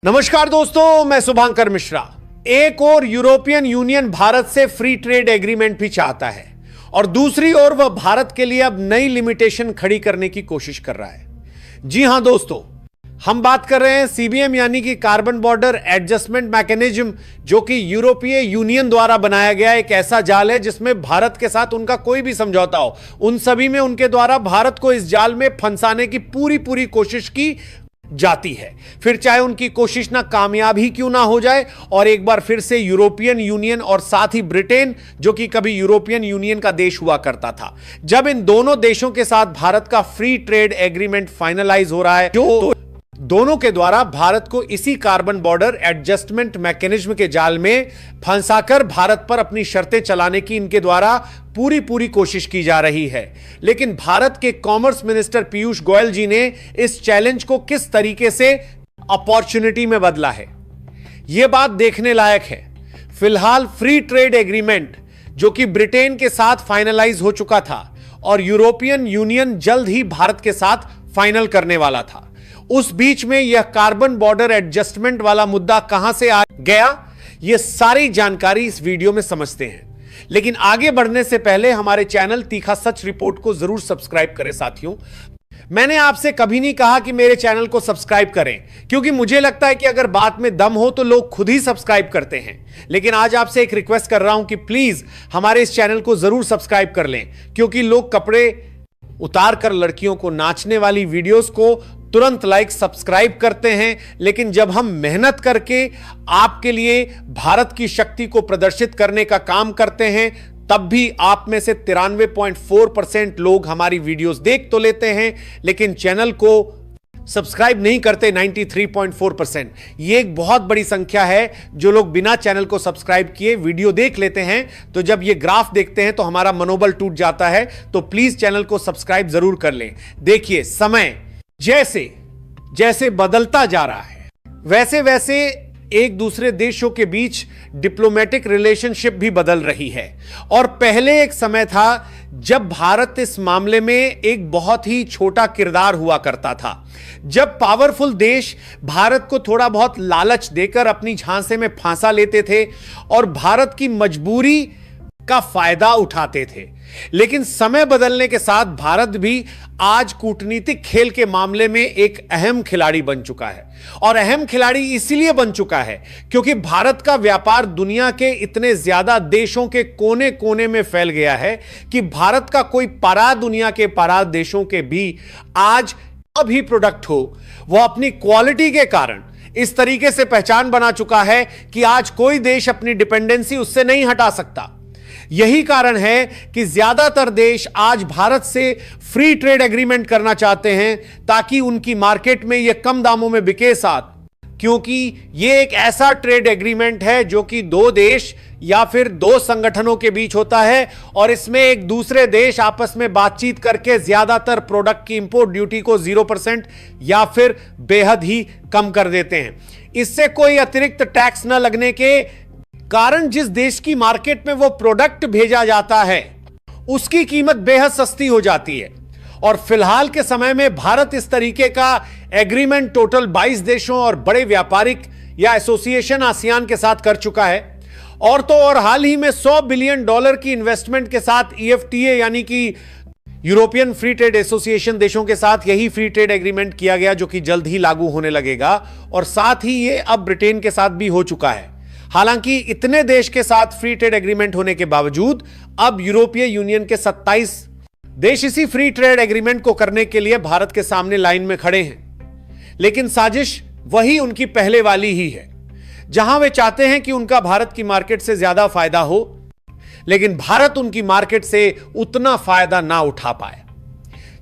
नमस्कार दोस्तों, मैं शुभांकर मिश्रा। एक और यूरोपियन यूनियन भारत से फ्री ट्रेड एग्रीमेंट भी चाहता है और दूसरी ओर वह भारत के लिए अब नई लिमिटेशन खड़ी करने की कोशिश कर रहा है। जी हां दोस्तों, हम बात कर रहे हैं सीबीएम यानी कि कार्बन बॉर्डर एडजस्टमेंट मैकेनिज्म, जो कि यूरोपीय यूनियन द्वारा बनाया गया एक ऐसा जाल है जिसमें भारत के साथ उनका कोई भी समझौता हो, उन सभी में उनके द्वारा भारत को इस जाल में फंसाने की पूरी कोशिश की जाती है। फिर चाहे उनकी कोशिश ना कामयाब ही क्यों ना हो जाए, और एक बार फिर से यूरोपियन यूनियन और साथ ही ब्रिटेन, जो कि कभी यूरोपियन यूनियन का देश हुआ करता था, जब इन दोनों देशों के साथ भारत का फ्री ट्रेड एग्रीमेंट फाइनलाइज हो रहा है, जो दोनों के द्वारा भारत को इसी कार्बन बॉर्डर एडजस्टमेंट मैकेनिज्म के जाल में फंसाकर भारत पर अपनी शर्तें चलाने की इनके द्वारा पूरी कोशिश की जा रही है। लेकिन भारत के कॉमर्स मिनिस्टर पीयूष गोयल जी ने इस चैलेंज को किस तरीके से अपॉर्चुनिटी में बदला है, यह बात देखने लायक है। फिलहाल फ्री ट्रेड एग्रीमेंट, जो कि ब्रिटेन के साथ फाइनलाइज हो चुका था और यूरोपियन यूनियन जल्द ही भारत के साथ फाइनल करने वाला था, उस बीच में यह कार्बन बॉर्डर एडजस्टमेंट वाला मुद्दा कहां से आ गया, यह सारी जानकारी इस वीडियो में समझते हैं। लेकिन आगे बढ़ने से पहले हमारे चैनल तीखा सच रिपोर्ट को जरूर सब्सक्राइब करें। साथियों, मैंने आपसे कभी नहीं कहा कि मेरे चैनल को सब्सक्राइब करें, क्योंकि मुझे लगता है कि अगर बात में दम हो तो लोग खुद ही सब्सक्राइब करते हैं। लेकिन आज आपसे एक रिक्वेस्ट कर रहा हूं कि प्लीज हमारे इस चैनल को जरूर सब्सक्राइब कर लें, क्योंकि लोग कपड़े उतार कर लड़कियों को नाचने वाली वीडियोस को तुरंत लाइक सब्सक्राइब करते हैं, लेकिन जब हम मेहनत करके आपके लिए भारत की शक्ति को प्रदर्शित करने का काम करते हैं, तब भी आप में से 93.4% लोग हमारी वीडियोस देख तो लेते हैं लेकिन चैनल को सब्सक्राइब नहीं करते 93.4%। ये एक बहुत बड़ी संख्या है जो लोग बिना चैनल को सब्सक्राइब किए वीडियो देख लेते हैं। तो जब ये ग्राफ देखते हैं तो हमारा मनोबल टूट जाता है। तो प्लीज चैनल को सब्सक्राइब जरूर कर लें। देखिए, समय जैसे जैसे बदलता जा रहा है, वैसे वैसे एक दूसरे देशों के बीच डिप्लोमेटिक रिलेशनशिप भी बदल रही है। और पहले एक समय था जब भारत इस मामले में एक बहुत ही छोटा किरदार हुआ करता था, जब पावरफुल देश भारत को थोड़ा बहुत लालच देकर अपनी झांसे में फांसा लेते थे और भारत की मजबूरी का फायदा उठाते थे। लेकिन समय बदलने के साथ भारत भी आज कूटनीतिक खेल के मामले में एक अहम खिलाड़ी बन चुका है। और अहम खिलाड़ी इसलिए बन चुका है क्योंकि भारत का व्यापार दुनिया के इतने ज्यादा देशों के कोने कोने में फैल गया है कि भारत का कोई पारा दुनिया के पारा देशों के भी आज अभी प्रोडक्ट हो, वह अपनी क्वालिटी के कारण इस तरीके से पहचान बना चुका है कि आज कोई देश अपनी डिपेंडेंसी उससे नहीं हटा सकता। यही कारण है कि ज्यादातर देश आज भारत से फ्री ट्रेड एग्रीमेंट करना चाहते हैं ताकि उनकी मार्केट में यह कम दामों में बिके साथ, क्योंकि यह एक ऐसा ट्रेड एग्रीमेंट है जो कि दो देश या फिर दो संगठनों के बीच होता है और इसमें एक दूसरे देश आपस में बातचीत करके ज्यादातर प्रोडक्ट की इंपोर्ट ड्यूटी को 0% या फिर बेहद ही कम कर देते हैं। इससे कोई अतिरिक्त टैक्स न लगने के कारण जिस देश की मार्केट में वो प्रोडक्ट भेजा जाता है उसकी कीमत बेहद सस्ती हो जाती है। और फिलहाल के समय में भारत इस तरीके का एग्रीमेंट टोटल 22 देशों और बड़े व्यापारिक या एसोसिएशन आसियान के साथ कर चुका है। और तो और हाल ही में $100 बिलियन की इन्वेस्टमेंट के साथ EFTA यानी कि यूरोपियन फ्री ट्रेड एसोसिएशन देशों के साथ यही फ्री ट्रेड एग्रीमेंट किया गया, जो कि जल्द ही लागू होने लगेगा। और साथ ही ये अब ब्रिटेन के साथ भी हो चुका है। हालांकि इतने देश के साथ फ्री ट्रेड एग्रीमेंट होने के बावजूद अब यूरोपीय यूनियन के 27 देश इसी फ्री ट्रेड एग्रीमेंट को करने के लिए भारत के सामने लाइन में खड़े हैं। लेकिन साजिश वही उनकी पहले वाली ही है, जहां वे चाहते हैं कि उनका भारत की मार्केट से ज्यादा फायदा हो, लेकिन भारत उनकी मार्केट से उतना फायदा ना उठा पाए।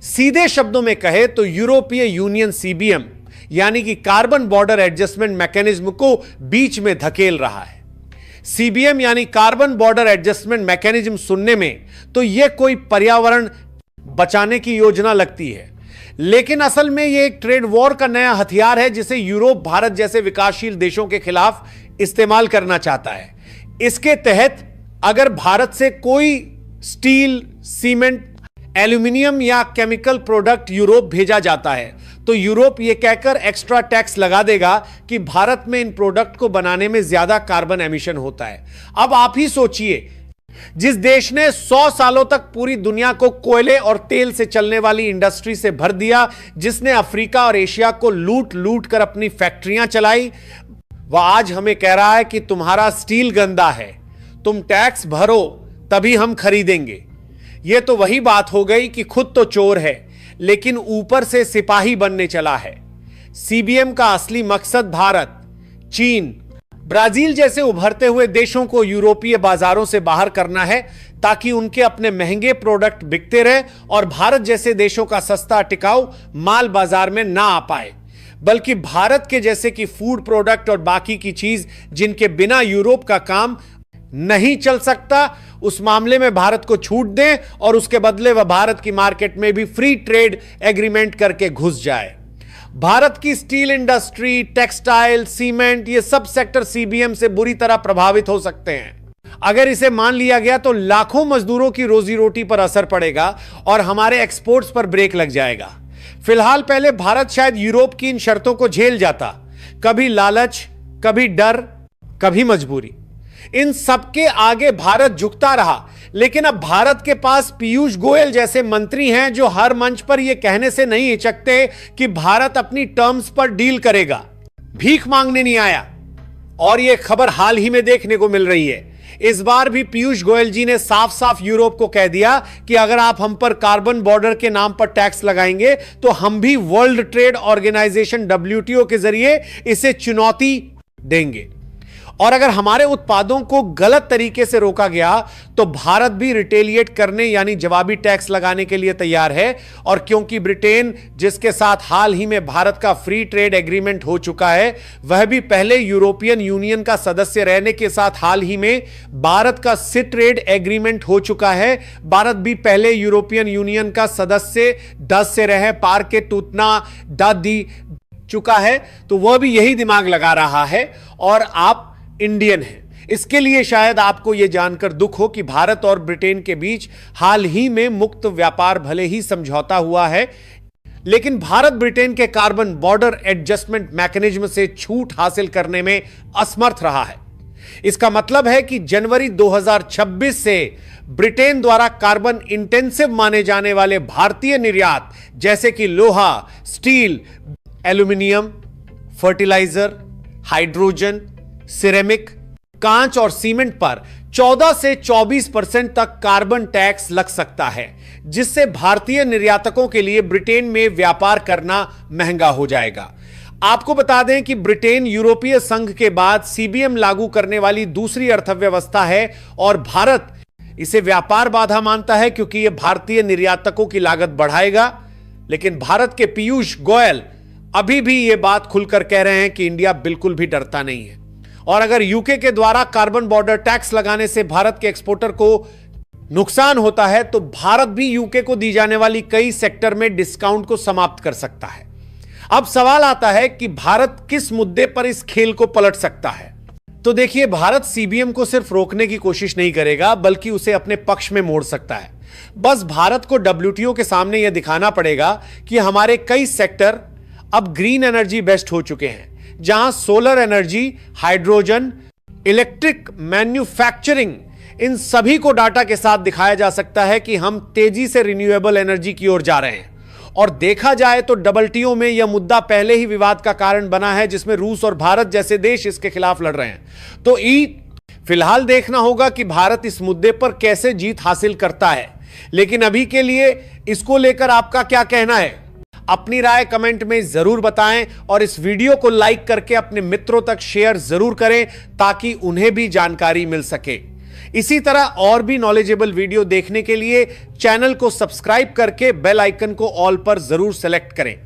सीधे शब्दों में कहे तो यूरोपीय यूनियन सीबीएम यानी कि कार्बन बॉर्डर एडजस्टमेंट मैकेनिज्म को बीच में धकेल रहा है। सीबीएम यानी कार्बन बॉर्डर एडजस्टमेंट मैकेनिज्म सुनने में तो यह कोई पर्यावरण बचाने की योजना लगती है, लेकिन असल में यह एक ट्रेड वॉर का नया हथियार है जिसे यूरोप भारत जैसे विकासशील देशों के खिलाफ इस्तेमाल करना चाहता है। इसके तहत अगर भारत से कोई स्टील, सीमेंट, एल्यूमिनियम या केमिकल प्रोडक्ट यूरोप भेजा जाता है तो यूरोप यह कहकर एक्स्ट्रा टैक्स लगा देगा कि भारत में इन प्रोडक्ट को बनाने में ज्यादा कार्बन एमिशन होता है। अब आप ही सोचिए, जिस देश ने 100 सालों तक पूरी दुनिया को कोयले और तेल से चलने वाली इंडस्ट्री से भर दिया, जिसने अफ्रीका और एशिया को लूट लूट कर अपनी फैक्ट्रियां चलाई, वह आज हमें कह रहा है कि तुम्हारा स्टील गंदा है, तुम टैक्स भरो तभी हम खरीदेंगे। यह तो वही बात हो गई कि खुद तो चोर है लेकिन ऊपर से सिपाही बनने चला है। सीबीएम का असली मकसद भारत, चीन, ब्राजील जैसे उभरते हुए देशों को यूरोपीय बाजारों से बाहर करना है ताकि उनके अपने महंगे प्रोडक्ट बिकते रहे और भारत जैसे देशों का सस्ता टिकाऊ माल बाजार में ना आ पाए, बल्कि भारत के जैसे कि फूड प्रोडक्ट और बाकी की चीज जिनके बिना यूरोप का काम नहीं चल सकता, उस मामले में भारत को छूट दें और उसके बदले वह भारत की मार्केट में भी फ्री ट्रेड एग्रीमेंट करके घुस जाए। भारत की स्टील इंडस्ट्री, टेक्सटाइल, सीमेंट, ये सब सेक्टर सीबीएम से बुरी तरह प्रभावित हो सकते हैं। अगर इसे मान लिया गया तो लाखों मजदूरों की रोजी रोटी पर असर पड़ेगा और हमारे एक्सपोर्ट्स पर ब्रेक लग जाएगा। फिलहाल पहले भारत शायद यूरोप की इन शर्तों को झेल जाता, कभी लालच, कभी डर, कभी मजबूरी। इन सबके आगे भारत झुकता रहा, लेकिन अब भारत के पास पीयूष गोयल जैसे मंत्री हैं जो हर मंच पर यह कहने से नहीं हिचकते कि भारत अपनी टर्म्स पर डील करेगा, भीख मांगने नहीं आया। और यह खबर हाल ही में देखने को मिल रही है। इस बार भी पीयूष गोयल जी ने साफ साफ यूरोप को कह दिया कि अगर आप हम पर कार्बन बॉर्डर के नाम पर टैक्स लगाएंगे तो हम भी वर्ल्ड ट्रेड ऑर्गेनाइजेशन WTO के जरिए इसे चुनौती देंगे। और अगर हमारे उत्पादों को गलत तरीके से रोका गया तो भारत भी रिटेलिएट करने यानी जवाबी टैक्स लगाने के लिए तैयार है। और क्योंकि ब्रिटेन, जिसके साथ हाल ही में भारत का फ्री ट्रेड एग्रीमेंट हो चुका है, वह भी पहले यूरोपियन यूनियन का सदस्य रहने के साथ हाल ही में भारत का सी ट्रेड एग्रीमेंट हो चुका है। भारत भी पहले यूरोपियन यूनियन का सदस्य 10 से रहे पार के टूटना दी चुका है, तो वह भी यही दिमाग लगा रहा है। और आप इंडियन है, इसके लिए शायद आपको यह जानकर दुख हो कि भारत और ब्रिटेन के बीच हाल ही में मुक्त व्यापार भले ही समझौता हुआ है, लेकिन भारत ब्रिटेन के कार्बन बॉर्डर एडजस्टमेंट मैकेनिज्म से छूट हासिल करने में असमर्थ रहा है। इसका मतलब है कि जनवरी 2026 से ब्रिटेन द्वारा कार्बन इंटेंसिव माने जाने वाले भारतीय निर्यात जैसे कि लोहा, steel, aluminium, fertiliser, hydrogen, ceramic, कांच और सीमेंट पर 14 से 24% तक कार्बन टैक्स लग सकता है, जिससे भारतीय निर्यातकों के लिए ब्रिटेन में व्यापार करना महंगा हो जाएगा। आपको बता दें कि ब्रिटेन यूरोपीय संघ के बाद सीबीएम लागू करने वाली दूसरी अर्थव्यवस्था है और भारत इसे व्यापार बाधा मानता है क्योंकि यह भारतीय निर्यातकों की लागत बढ़ाएगा। लेकिन भारत के पीयूष गोयल अभी भी यह बात खुलकर कह रहे हैं कि इंडिया बिल्कुल भी डरता नहीं है। और अगर यूके के द्वारा कार्बन बॉर्डर टैक्स लगाने से भारत के एक्सपोर्टर को नुकसान होता है तो भारत भी यूके को दी जाने वाली कई सेक्टर में डिस्काउंट को समाप्त कर सकता है। अब सवाल आता है कि भारत किस मुद्दे पर इस खेल को पलट सकता है। तो देखिए, भारत सीबीएम को सिर्फ रोकने की कोशिश नहीं करेगा बल्कि उसे अपने पक्ष में मोड़ सकता है। बस भारत को WTO के सामने यह दिखाना पड़ेगा कि हमारे कई सेक्टर अब ग्रीन एनर्जी बेस्ड हो चुके हैं, जहां solar energy, hydrogen, electric manufacturing, इन सभी को डाटा के साथ दिखाया जा सकता है कि हम तेजी से रिन्यूएबल एनर्जी की ओर जा रहे हैं। और देखा जाए तो WTO में यह मुद्दा पहले ही विवाद का कारण बना है, जिसमें रूस और भारत जैसे देश इसके खिलाफ लड़ रहे हैं। तो फिलहाल देखना होगा कि भारत इस मुद्दे पर कैसे जीत हासिल करता है। लेकिन अभी के लिए इसको लेकर आपका क्या कहना है? अपनी राय कमेंट में जरूर बताएं और इस वीडियो को लाइक करके अपने मित्रों तक शेयर जरूर करें ताकि उन्हें भी जानकारी मिल सके। इसी तरह और भी नॉलेजेबल वीडियो देखने के लिए चैनल को सब्सक्राइब करके बेल आइकन को ऑल पर जरूर सेलेक्ट करें।